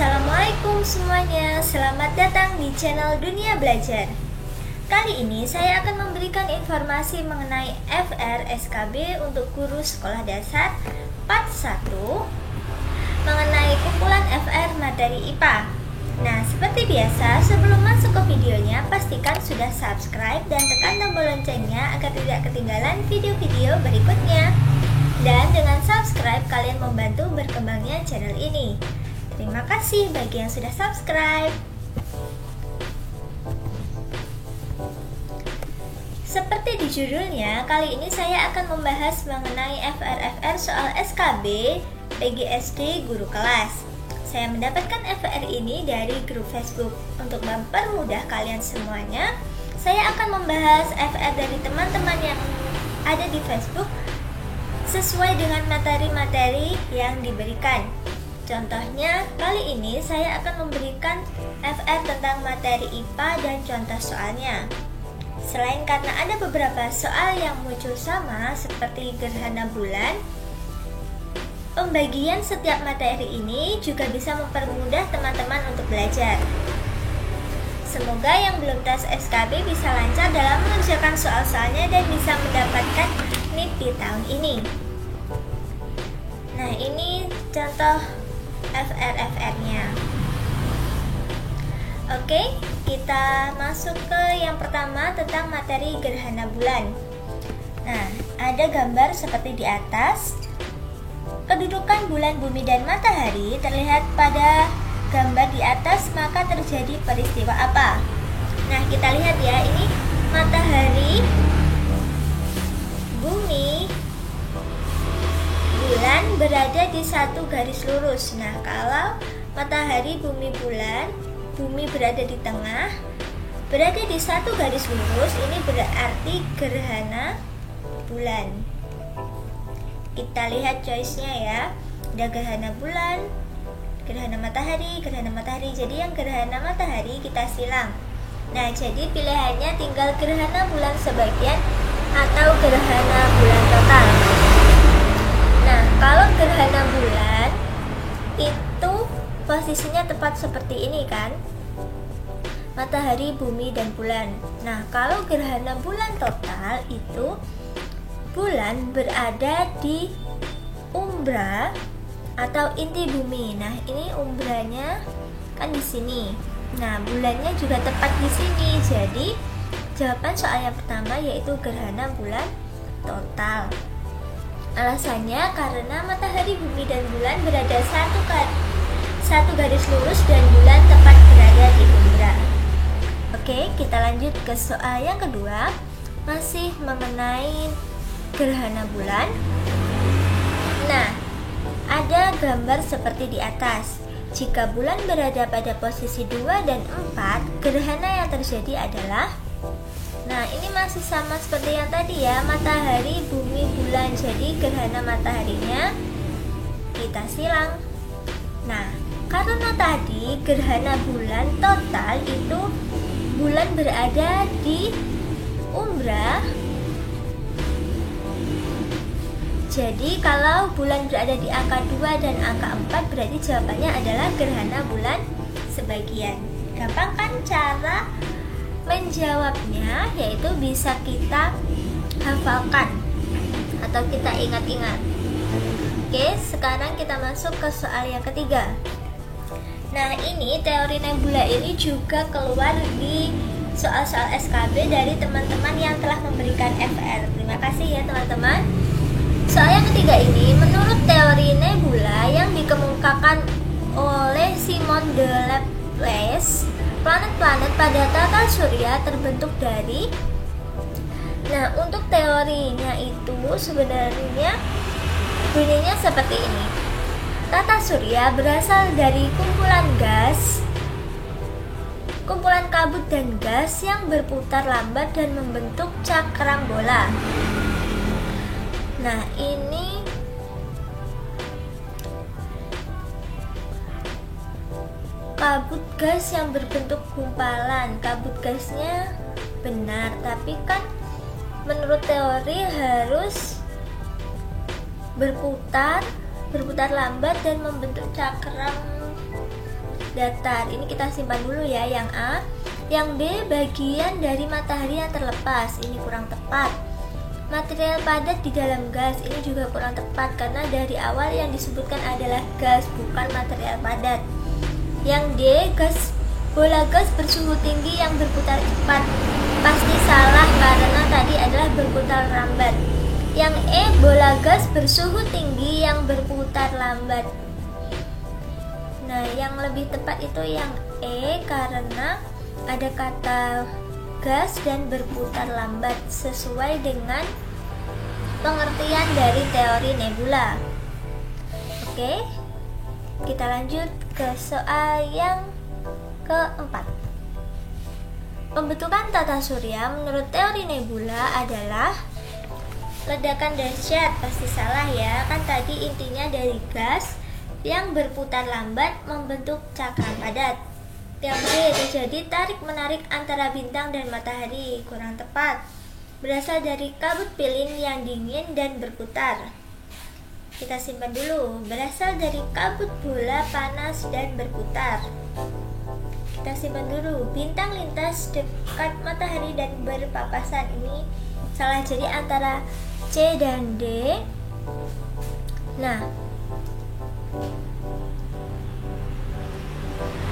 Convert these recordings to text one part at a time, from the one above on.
Assalamualaikum semuanya, selamat datang di channel Dunia Belajar. Kali ini saya akan memberikan informasi mengenai FR SKB untuk guru sekolah dasar part 1 mengenai kumpulan FR materi IPA. Nah, seperti biasa, sebelum masuk ke videonya, pastikan sudah subscribe dan tekan tombol loncengnya agar tidak ketinggalan video-video berikutnya. Dan dengan subscribe, kalian membantu berkembangnya channel ini. Terima kasih bagi yang sudah subscribe. Seperti di judulnya, kali ini saya akan membahas mengenai FR soal SKB PGSD Guru Kelas. Saya mendapatkan FR ini dari grup Facebook. Untuk mempermudah kalian semuanya, saya akan membahas FR dari teman-teman yang ada di Facebook sesuai dengan materi-materi yang diberikan. Contohnya, kali ini saya akan memberikan FR tentang materi IPA dan contoh soalnya. Selain karena ada beberapa soal yang muncul sama seperti gerhana bulan, pembagian setiap materi ini juga bisa mempermudah teman-teman untuk belajar. Semoga yang belum tes SKB bisa lancar dalam mengerjakan soal-soalnya dan bisa mendapatkan NIP di tahun ini. Nah, ini contoh FR-nya. Oke, kita masuk ke yang pertama tentang materi gerhana bulan. Nah, ada gambar seperti di atas. Kedudukan bulan, bumi, dan matahari terlihat pada gambar di atas, maka terjadi peristiwa apa? Nah, kita lihat ya, ini matahari, bumi, bulan berada di satu garis lurus. Nah, kalau matahari, bumi, bulan, bumi berada di tengah, berada di satu garis lurus, ini berarti gerhana bulan. Kita lihat choice-nya ya. Ada gerhana bulan, gerhana matahari. Jadi yang gerhana matahari kita silang. Nah, jadi pilihannya tinggal gerhana bulan sebagian atau gerhana bulan total. Nah, kalau gerhana bulan itu posisinya tepat seperti ini kan, matahari, bumi, dan bulan. Nah, kalau gerhana bulan total itu bulan berada di umbra atau inti bumi. Nah, ini umbranya kan di sini. Nah, bulannya juga tepat di sini. Jadi jawaban soal yang pertama yaitu gerhana bulan total. Alasannya karena matahari, bumi, dan bulan berada satu garis lurus dan bulan tepat berada di umbra. Oke, kita lanjut ke soal yang kedua, masih mengenai gerhana bulan. Nah, ada gambar seperti di atas. Jika bulan berada pada posisi 2 dan 4, gerhana yang terjadi adalah, nah, ini masih sama seperti yang tadi ya, matahari, bumi, bulan. Jadi gerhana mataharinya kita silang. Nah, karena tadi gerhana bulan total itu bulan berada di umbra. Jadi kalau bulan berada di angka 2 dan angka 4, berarti jawabannya adalah gerhana bulan sebagian. Gampang kan cara menjawabnya, yaitu bisa kita hafalkan atau kita ingat-ingat. Oke, sekarang kita masuk ke soal yang ketiga. Nah, ini teori nebula ini juga keluar di soal-soal SKB dari teman-teman yang telah memberikan FR. Terima kasih ya teman-teman. Soal yang ketiga ini, menurut teori nebula yang dikemukakan oleh Simon de Laplace, planet-planet pada tata surya terbentuk dari. Nah, untuk teorinya itu sebenarnya bunyinya seperti ini. Tata surya berasal dari kumpulan kabut dan gas yang berputar lambat dan membentuk cakram bola. Nah, ini kabut gas yang berbentuk gumpalan. Kabut gasnya benar, tapi kan menurut teori harus berputar lambat dan membentuk cakram datar. Ini kita simpan dulu ya yang A. Yang B, bagian dari matahari yang terlepas. Ini kurang tepat. Material padat di dalam gas, ini juga kurang tepat karena dari awal yang disebutkan adalah gas, bukan material padat. Yang D, bola gas bersuhu tinggi yang berputar cepat. Pasti salah karena tadi adalah berputar lambat. Yang E, bola gas bersuhu tinggi yang berputar lambat. Nah, yang lebih tepat itu yang E karena ada kata gas dan berputar lambat sesuai dengan pengertian dari teori nebula. Oke, kita lanjut ke soal yang keempat. Pembentukan tata surya menurut teori nebula adalah ledakan dahsyat. Pasti salah ya, kan tadi intinya dari gas yang berputar lambat membentuk cakram padat. Yang B, terjadi tarik-menarik antara bintang dan matahari. Kurang tepat. Berasal dari kabut pilin yang dingin dan berputar. Kita simpan dulu. Berasal dari kabut bola panas dan berputar. Kita simpan dulu. Bintang lintas dekat matahari dan berpapasan. Ini salah, jadi antara C dan D. Nah,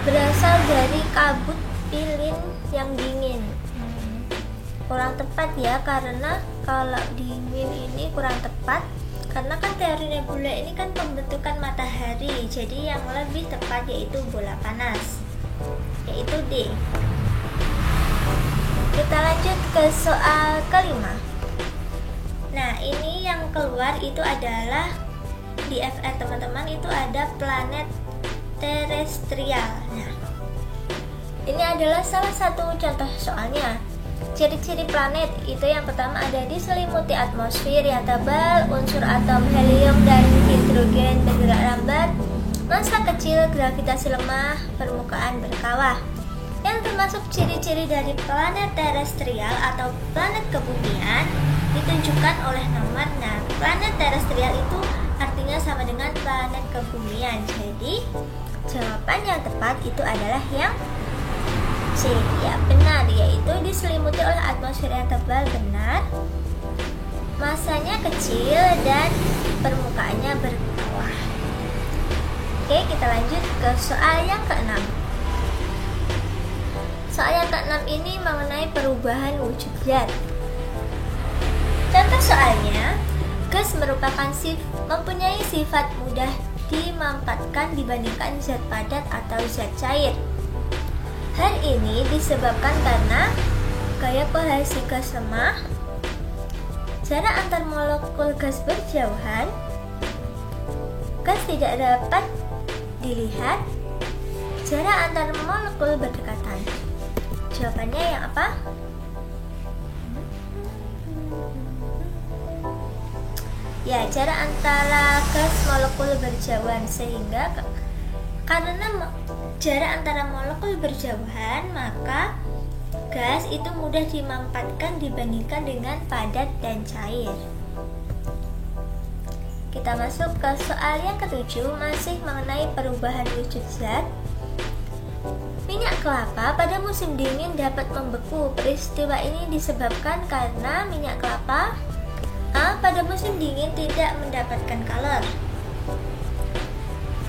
berasal dari kabut pilin yang dingin. Kurang tepat ya, karena kalau dingin ini kurang tepat karena kan teori nebula ini kan pembentukan matahari. Jadi yang lebih tepat yaitu bola panas, yaitu D. Kita lanjut ke soal kelima. Nah, ini yang keluar itu adalah di FR teman-teman, itu ada planet terestrial. Nah, ini adalah salah satu contoh soalnya. Ciri-ciri planet itu yang pertama ada diselimuti atmosfer yang tebal, unsur atom helium dan hidrogen bergerak lambat, massa kecil, gravitasi lemah, permukaan berkawah. Yang termasuk ciri-ciri dari planet terestrial atau planet kebumian ditunjukkan oleh nomor. Nah, planet terestrial itu artinya sama dengan planet kebumian. Jadi jawaban yang tepat itu adalah yang C. Ya, benar, yaitu diselimuti oleh atmosfer yang tebal. Benar. Masanya kecil dan permukaannya berkawah. Oke, kita lanjut ke soal yang keenam. Soal yang keenam ini mengenai perubahan wujud zat. Contoh soalnya, gas mempunyai sifat mudah dimampatkan dibandingkan zat padat atau zat cair. Hal ini disebabkan karena gaya kohesi gas lemah, jarak antar molekul gas berjauhan, gas tidak dapat dilihat, jarak antar molekul berdekatan. Jawabannya yang apa? Ya, jarak antara gas molekul berjauhan, sehingga karena jarak antara molekul berjauhan, maka gas itu mudah dimampatkan dibandingkan dengan padat dan cair. Kita masuk ke soal yang ketujuh, masih mengenai perubahan wujud zat. Minyak kelapa pada musim dingin dapat membeku. Peristiwa ini disebabkan karena minyak kelapa A. pada musim dingin tidak mendapatkan kalor.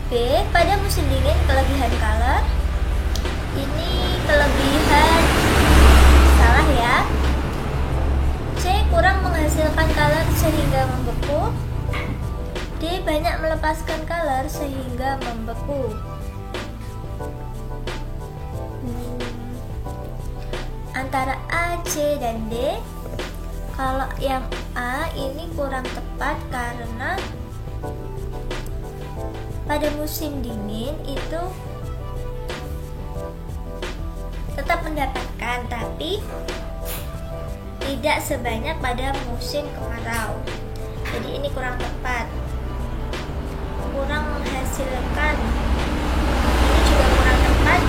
B. pada musim dingin kelebihan kalor. Ini kelebihan, salah ya. C. kurang menghasilkan kalor sehingga membeku. D. banyak melepaskan kalor sehingga membeku. Antara A, C, dan D. Kalau yang A ini kurang tepat karena pada musim dingin itu tetap mendapatkan, tapi tidak sebanyak pada musim kemarau. Jadi ini kurang tepat. Kurang menghasilkan, ini juga kurang tepat.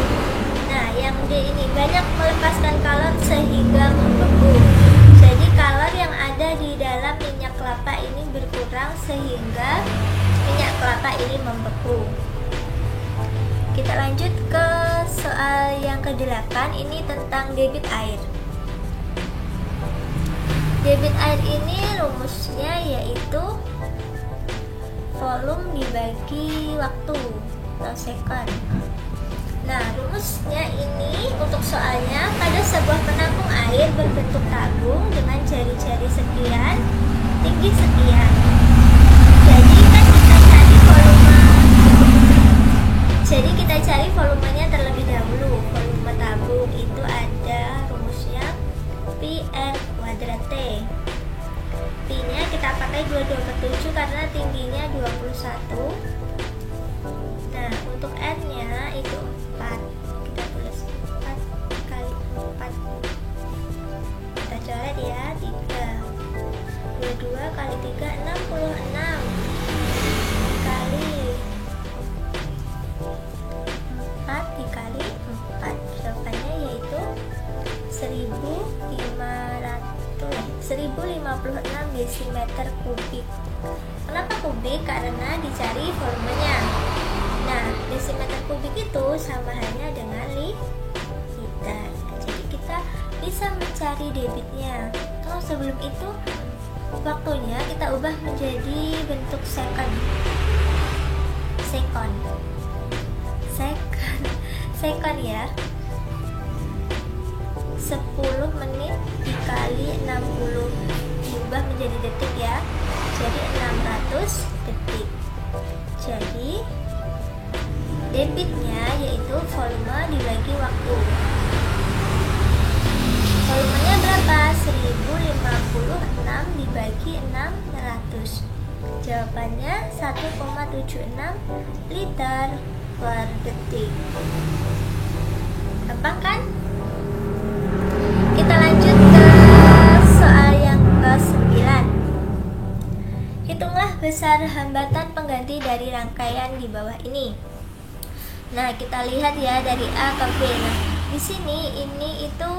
Nah, yang D ini banyak melepaskan kalor sehingga membeku. Jadi kalor yang ada di dalam minyak kelapa ini berkurang sehingga minyak kelapa ini membeku. Kita lanjut ke soal yang ke-8, ini tentang debit air. Debit air ini rumusnya yaitu volume dibagi waktu atau second. Nah, rumusnya ini untuk soalnya, pada sebuah penampung air berbentuk tabung dengan jari-jari sekian, tinggi sekian. Jadi kan kita cari volumenya terlebih dahulu. Volume tabung itu ada rumusnya Pi R kuadrat T. Pi-nya kita pakai 22/7 karena tingginya 21. Nah, untuk R-nya itu 4. Kita tulis 4 kali 4. Kita coret ya, 3. 22 kali 3, 66. Kali 4 dikali 4. Jawabannya yaitu 1056 desimeter kubik. Kenapa kubik? Karena dicari volumenya. Nah, desimeter kubik itu sama halnya dengan liter. Jadi kita bisa mencari debitnya. Kalau sebelum itu waktunya kita ubah menjadi bentuk second. Second ya. 10 menit dikali 60 diubah menjadi detik ya. Jadi 600 detik. Jadi debitnya yaitu volume dibagi waktu. Volumenya berapa? 1056 dibagi 600. Jawabannya 1,76 liter per detik. Gampang kan? Kita lanjut ke soal yang ke-9. Hitunglah besar hambatan pengganti dari rangkaian di bawah ini. Nah, kita lihat ya dari A ke B. Nah, di sini ini itu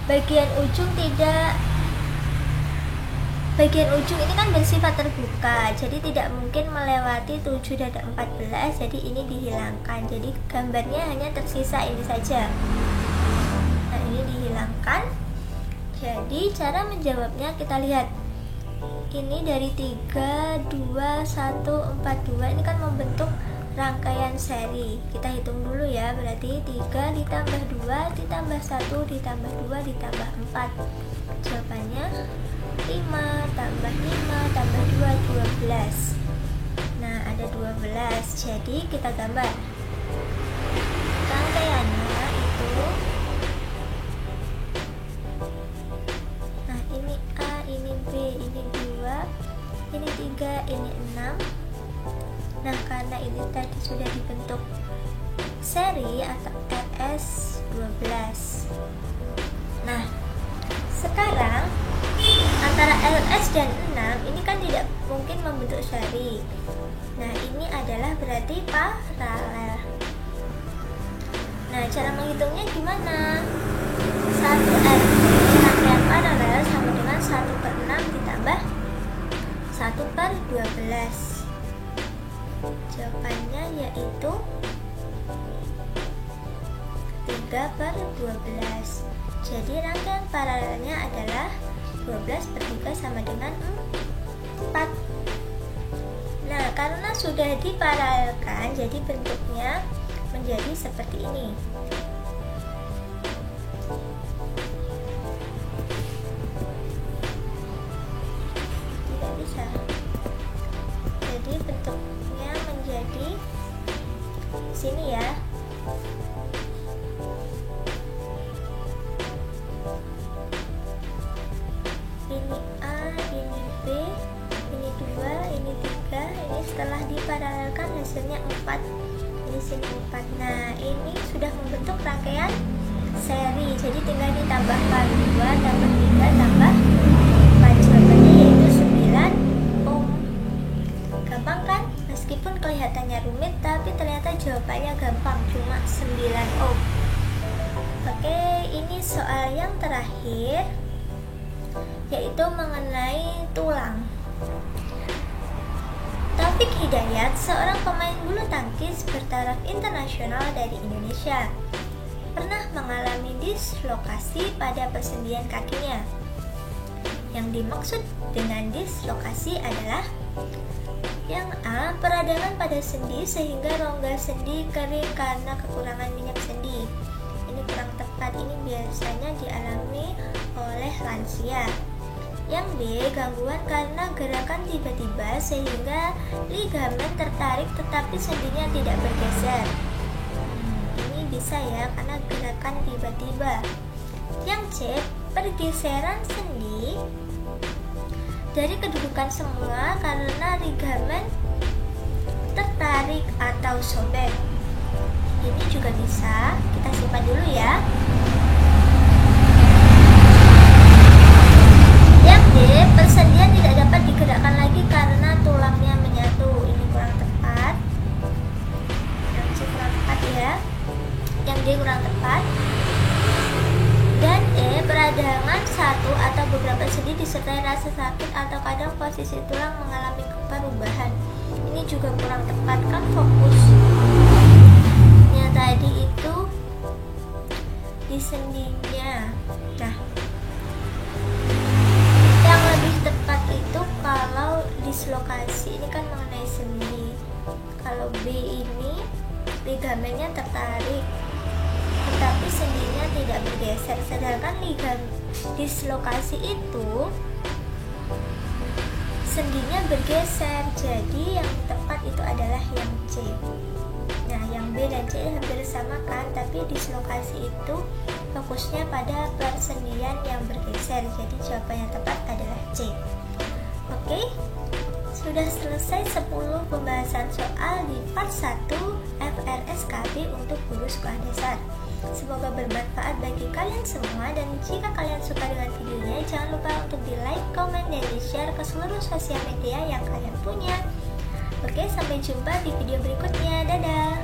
bagian ujung ini kan bersifat terbuka, jadi tidak mungkin melewati 7 dan 14, jadi ini dihilangkan. Jadi gambarnya hanya tersisa ini saja. Nah, ini dihilangkan. Jadi cara menjawabnya kita lihat. Ini dari 3, 2, 1, 4, 2 ini kan membentuk rangkaian seri. Kita hitung dulu ya, berarti 3 ditambah 2 ditambah 1 ditambah 2 ditambah 4. Jawabannya 5 tambah 5 tambah 2, 12. Nah, ada 12. Jadi kita gambar rangkaiannya itu. Nah, ini A, ini B, ini 2, ini 3, ini 6. Nah, karena ini tadi sudah dibentuk seri atau LS12. Nah, sekarang antara LS dan 6 ini kan tidak mungkin membentuk seri. Nah, ini adalah berarti paralel. Nah, cara menghitungnya gimana? 1R rangkaian paralel sama dengan 1/6 ditambah 1/12. Jawabannya yaitu 3/12. Jadi rangkaian paralelnya adalah 12/3 sama dengan 4. Nah, karena sudah diparalelkan, jadi bentuknya menjadi seperti ini. Tidak bisa. Jadi bentuknya menjadi sini ya. Ini A, ini B, ini 2, ini 3. Ini setelah diparalelkan hasilnya 4. Di sini 4. Nah, ini sudah membentuk rangkaian seri. Jadi tinggal ditambahkan 2 tambah 3 tambah 4. Jawabannya yaitu 9 ohm. Gampang kan? Meskipun kelihatannya rumit, tapi ternyata jawabannya gampang, cuma 9 ohm. Oke, ini soal yang terakhir, yaitu mengenai tulang. Taufik Hidayat, seorang pemain bulu tangkis bertaraf internasional dari Indonesia, pernah mengalami dislokasi pada persendian kakinya. Yang dimaksud dengan dislokasi adalah yang A. Peradangan pada sendi sehingga rongga sendi kering karena kekurangan minyak sendi. Ini kurang tepat, ini biasanya dialami oleh lansia. Yang B. Gangguan karena gerakan tiba-tiba sehingga ligamen tertarik tetapi sendinya tidak bergeser. Ini bisa ya, karena gerakan tiba-tiba. Yang C. Pergeseran sendi dari kedudukan semula karena ligamen tertarik atau sobek. Ini juga bisa, kita simpan dulu ya. Yang D. Persendian tidak dapat digerakkan lagi karena tulangnya menyatu. Ini kurang tepat. Yang C kurang tepat ya. Yang D kurang tepat. Dan E. Peradangan satu atau beberapa sendi disertai rasa sakit atau kadang posisi tulang mengalami perubahan. Ini juga kurang tepat, kan fokusnya tadi itu di sendinya. Nah, yang lebih tepat itu kalau dislokasi ini kan mengenai sendi. Kalau B ini ligamennya tertarik tetapi sendinya tidak bergeser, sedangkan dislokasi itu sendinya bergeser. Jadi yang tepat itu adalah yang C. Nah, yang B dan C hampir sama kan, tapi dislokasi itu fokusnya pada persendian yang bergeser. Jadi jawaban yang tepat adalah C. Oke, sudah selesai 10 pembahasan soal di part 1 FRSKB untuk guru sekolah dasar. Semoga bermanfaat bagi kalian semua, dan jika kalian suka dengan videonya, jangan lupa untuk di like, komen, dan di share ke seluruh sosial media yang kalian punya. Oke, sampai jumpa di video berikutnya. Dadah!